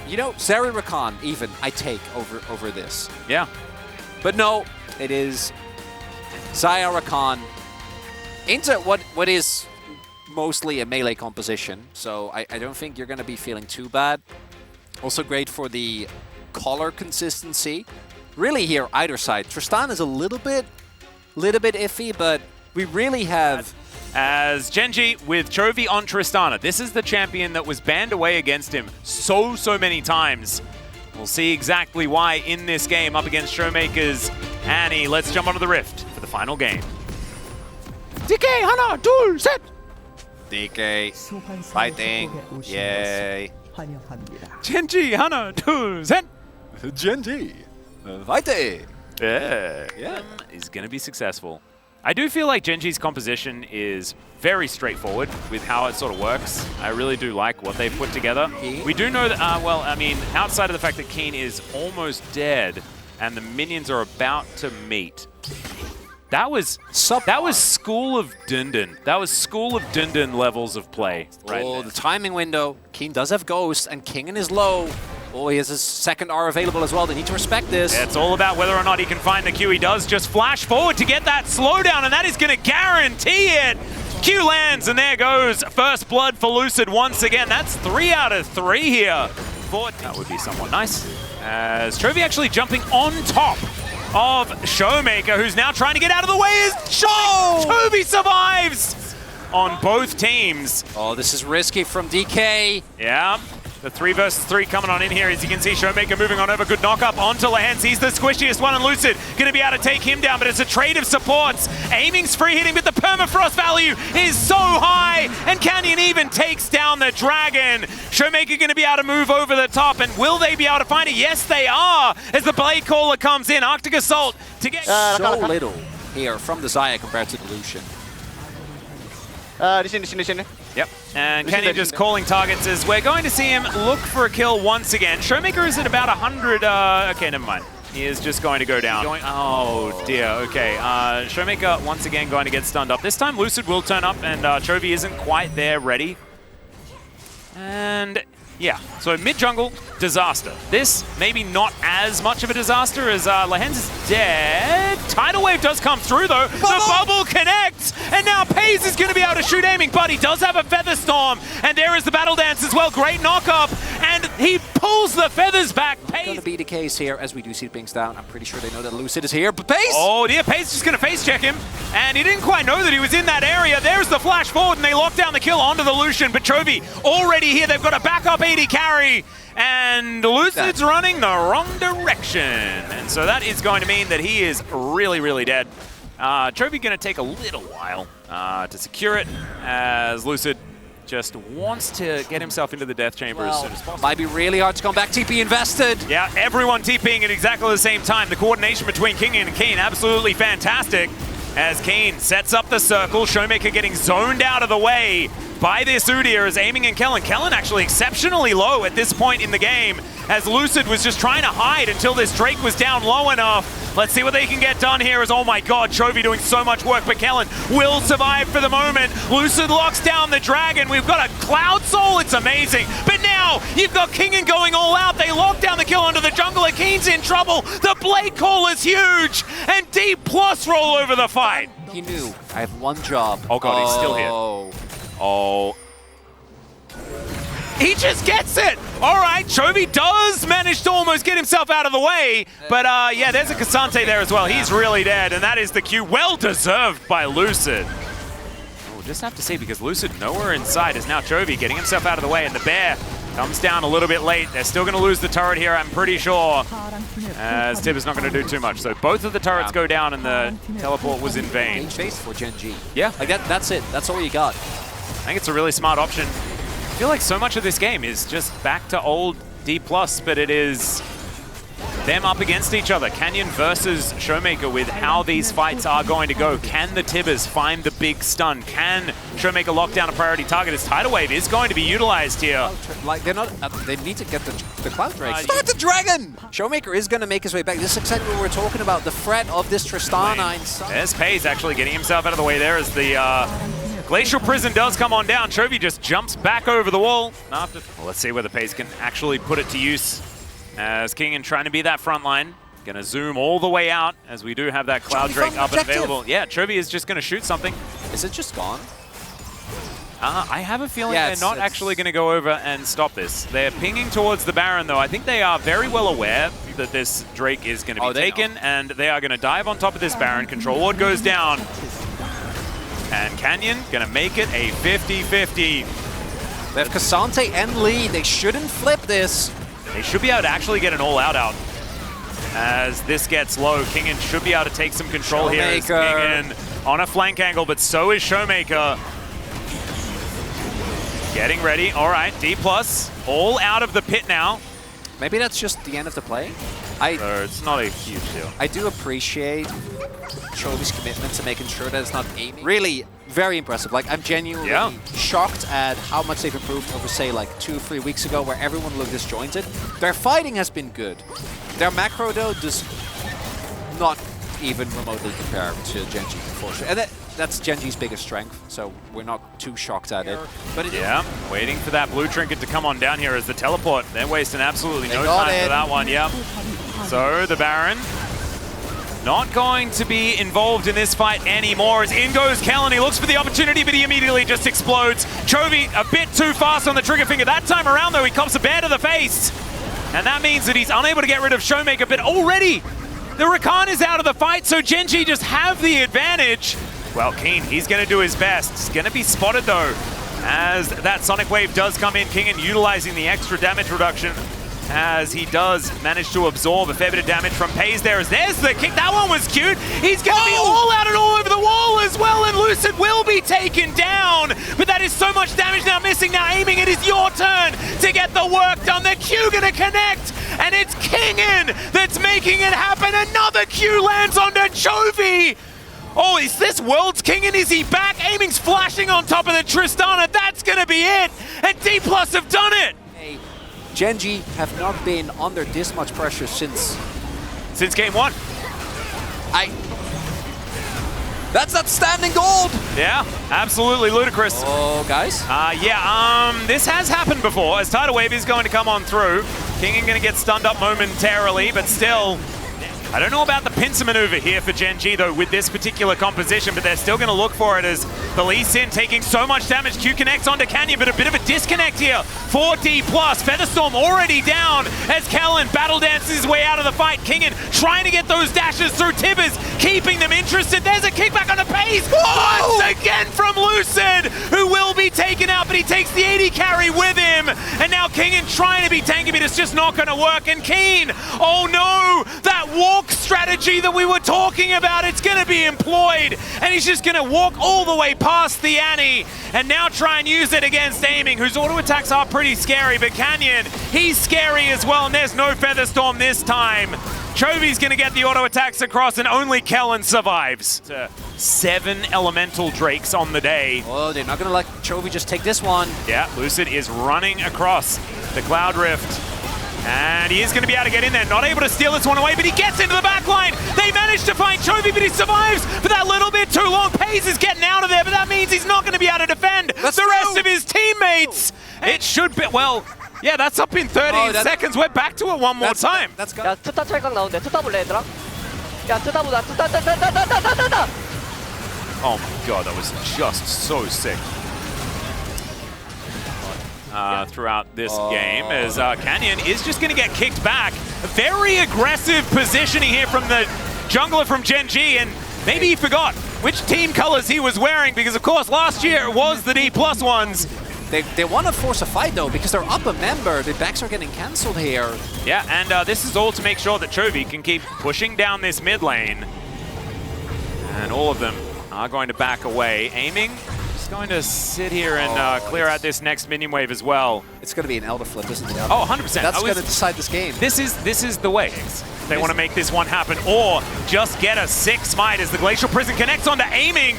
You know, Zeri Rakan, even, I take over this. Yeah. But no, it is Zaya Rakan into what is mostly a melee composition, so I don't think you're going to be feeling too bad. Also great for the color consistency. Really here, either side. Tristan is a little bit iffy, but we really have... As Genji with Chovy on Tristana. This is the champion that was banned away against him so many times. We'll see exactly why in this game up against Showmaker's Annie. Let's jump onto the Rift for the final game. DK, 하나, 둘, 셋! DK, fighting, yay. Genji, 하나, 둘, 셋! Genji, fighting! Yeah. Is going to be successful. I do feel like Genji's composition is very straightforward with how it sort of works. I really do like what they've put together. We do know that, well, I mean, outside of the fact that Keen is almost dead and the minions are about to meet. That was School of Dundun. That was School of Dundun levels of play. Oh, the timing window. Keen does have Ghost and Kingen is low. Oh, he has his second R available as well. They need to respect this. Yeah, it's all about whether or not he can find the Q. He does just flash forward to get that slowdown, and that is going to guarantee it. Q lands, and there goes first blood for Lucid once again. That's 3 out of 3 here. That would be somewhat nice. As Chovy actually jumping on top of Showmaker, who's now trying to get out of the way. Chovy survives on both teams. Oh, this is risky from DK. Yeah. The 3 versus 3 coming on in here. As you can see, Showmaker moving on over. Good knock up onto Lehens. He's the squishiest one, and Lucid going to be able to take him down, but it's a trade of supports. Aiming's free hitting, but the permafrost value is so high, and Canyon even takes down the Dragon. Showmaker going to be able to move over the top, and will they be able to find it? Yes, they are, as the Blade Caller comes in. Arctic Assault to get... so little here from the Xayah compared to the Lucian. Yep, and Kenny just calling targets as we're going to see him look for a kill once again. Showmaker is at about 100, okay, never mind. He is just going to go down. Oh dear, okay. Showmaker once again going to get stunned up. This time Lucid will turn up and Chovy isn't quite there ready. And yeah, so mid-jungle, disaster. This, maybe not as much of a disaster as Lehens is dead. Tidal Wave does come through though. The bubble connects, and now Pays is going to be able to shoot aiming, but he does have a Feather Storm, and there is the Battle Dance as well. Great knock-up, and he pulls the feathers back. Pays going to be the case here as we do see Pings down. I'm pretty sure they know that Lucid is here, but Pays! Oh dear, Pays just going to face check him, and he didn't quite know that he was in that area. There's the flash forward, and they lock down the kill onto the Lucian, but Chovy already here. They've got a backup AD carry, and Lucid's running the wrong direction. And so that is going to mean that he is really dead. Chovy going to take a little while to secure it, as Lucid just wants to get himself into the death chamber as soon as possible. Might be really hard to come back. TP invested. Yeah, everyone TPing at exactly the same time. The coordination between King and Keen, absolutely fantastic. As Keen sets up the circle, Showmaker getting zoned out of the way by this Udyr as aiming and Kellen. Kellen actually exceptionally low at this point in the game, as Lucid was just trying to hide until this Drake was down low enough. Let's see what they can get done here as, oh my god, Chovy doing so much work, but Kellen will survive for the moment. Lucid locks down the Dragon. We've got a Cloud Soul, it's amazing. But now you've got Kingen going all out. They lock down the kill onto the jungler. Keen's in trouble. The Blade Call is huge, and D+ roll over the fight. He knew, I have one job. Oh god, he's still here. Oh. He just gets it! Alright, Chovy does manage to almost get himself out of the way, but yeah, there's a Cassante there as well. He's really dead, and that is the Q. Well deserved by Lucid. We'll just have to see, because Lucid nowhere in sight is now Chovy getting himself out of the way, and the bear comes down a little bit late. They're still going to lose the turret here, I'm pretty sure, as Tib is not going to do too much. So both of the turrets go down, and the teleport was in vain. Engage base for Genji. Yeah. Like that's it. That's all you got. I think it's a really smart option. I feel like so much of this game is just back to old D+, but it is them up against each other. Canyon versus Showmaker with how these fights are going to go. Can the Tibbers find the big stun? Can Showmaker lock down a priority target? As Tidal Wave is going to be utilized here. Like they're not, they need to get the Cloud Drake. Start the Dragon! Showmaker is going to make his way back. This is exactly what we're talking about. The threat of this Tristana inside. There's Pays actually getting himself out of the way there as the Glacial Prison does come on down. Chovy just jumps back over the wall. Well, let's see whether Pace can actually put it to use. As Kingen trying to be that front line. Gonna zoom all the way out as we do have that Cloud Drake up and available. Yeah, Chovy is just gonna shoot something. Is it just gone? I have a feeling they're not actually going to go over and stop this. They're pinging towards the Baron, though. I think they are very well aware that this Drake is going to be taken, and they are going to dive on top of this Baron. Control Ward goes down. And Canyon going to make it a 50-50. They have Cassante and Lee. They shouldn't flip this. They should be able to actually get an all-out out. As this gets low, Kingen should be able to take some control here. As Kingen on a flank angle, but so is Showmaker. Getting ready. All right, D+, all out of the pit now. Maybe that's just the end of the play. It's not a huge deal. I do appreciate Chovy's commitment to making sure that it's not aiming. Really, very impressive. Like, I'm genuinely shocked at how much they've improved over, say, like 2 or 3 weeks ago, where everyone looked disjointed. Their fighting has been good. Their macro, though, does not even remotely compare to Genji, unfortunately. And that's Genji's biggest strength, so we're not too shocked at it. But waiting for that blue trinket to come on down here as the teleport. They're wasting absolutely no time for that one. So the Baron not going to be involved in this fight anymore. As in goes Kellen. He looks for the opportunity, but he immediately just explodes. Chovy a bit too fast on the trigger finger. That time around, though, he cops a bear to the face. And that means that he's unable to get rid of Showmaker, but already the Rakan is out of the fight, so Genji just have the advantage. Well, Keen, he's going to do his best. He's going to be spotted, though, as that Sonic Wave does come in. Kingen utilizing the extra damage reduction as he does manage to absorb a fair bit of damage from Paze there. As there's the kick. That one was cute. He's going to be all out and all over the wall as well, and Lucid will be taken down. But that is so much damage now missing. Now aiming, it is your turn to get the work done. The Q going to connect, and it's Kingen that's making it happen. Another Q lands onto Chovy. Oh, is this World's King, and is he back? Aiming's flashing on top of the Tristana. That's going to be it. And D+ have done it. Hey, Genji have not been under this much pressure since game 1. That's that standing gold. Yeah, absolutely ludicrous. Oh, guys. This has happened before, as Tidal Wave is going to come on through. Kingen going to get stunned up momentarily, but still, I don't know about the pincer maneuver here for Genji, though, with this particular composition, but they're still going to look for it as the Lee Sin taking so much damage. Q connects onto Canyon, but a bit of a disconnect here for D+. Featherstorm already down as Kellen battle dances his way out of the fight. Kingen trying to get those dashes through. Tibbers keeping them interested. There's a kickback on the Pace. Once again from Lucid, who will be taken out, but he takes the 80 carry with him. And now Kingen trying to be tanky, but it's just not going to work. And Keen, oh no, that walk strategy that we were talking about, it's going to be employed, and he's just going to walk all the way past the Annie and now try and use it against Aiming, whose auto attacks are pretty scary, but Canyon, he's scary as well, and there's no Featherstorm this time. Chovy's going to get the auto attacks across, and only Kellen survives. 7 elemental Drakes on the day. Oh, they're not going to let Chovy just take this one. Yeah, Lucid is running across the Cloud Rift. And he is going to be able to get in there, not able to steal this one away, but he gets into the back line. They manage to find Chovy, but he survives for that little bit too long. Pace is getting out of there, but that means he's not going to be able to defend the rest of his teammates. It should be, well, yeah, that's up in 13 seconds. We're back to it one more time. That's good. 야, 투타 찰각 나오는데 투타 볼래 얘들아? 야, 투타 보자. 투타. Oh my god, that was just so sick. Throughout this game, as Canyon is just going to get kicked back. A very aggressive positioning here from the jungler from Genji, and maybe he forgot which team colors he was wearing, because of course last year it was the D+ ones. They want to force a fight though, because they're up a member. The backs are getting cancelled here. Yeah, and this is all to make sure that Chovy can keep pushing down this mid lane. And all of them are going to back away. Aiming, just going to sit here and clear out this next minion wave as well. It's going to be an Elder Flip, isn't it? Oh, 100%. That's going to decide this game. This is the way. They want to make this one happen, or just get a 6 smite as the Glacial Prison connects onto Aiming.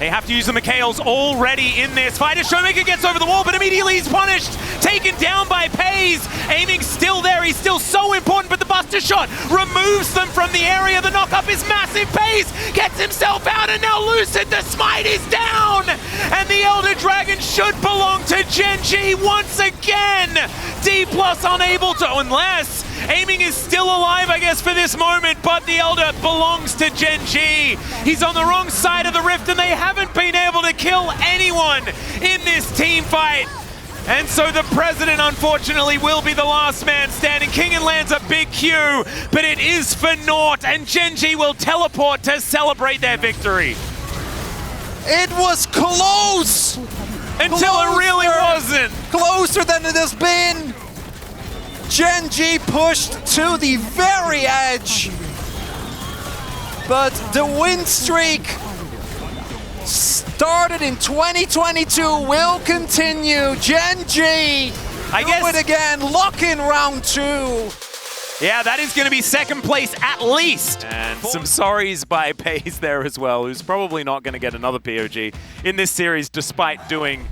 They have to use the Mikhails already in this fight as Showmaker gets over the wall, but immediately he's punished. Taken down by Pays. Aiming still there. He's still so important, but the Buster Shot removes them from the area. The knock-up is massive. Pays gets himself out, and now Lucid, the smite is down. And the Elder Dragon should belong to Gen G once again. D+ unable to, unless Aiming is still alive, I guess, for this moment, but the Elder belongs to Gen G. He's on the wrong side of the rift, and they haven't been able to kill anyone in this team fight. And so the President, unfortunately, will be the last man standing. Kingen lands a big Q, but it is for naught, and Gen G will teleport to celebrate their victory. It was close! Until it really wasn't. Closer than it has been! Gen G pushed to the very edge, but the win streak started in 2022 will continue. Gen G do it again, lock in round 2. Yeah, that is going to be second place at least. And some sorries by Pays there as well, who's probably not going to get another POG in this series despite doing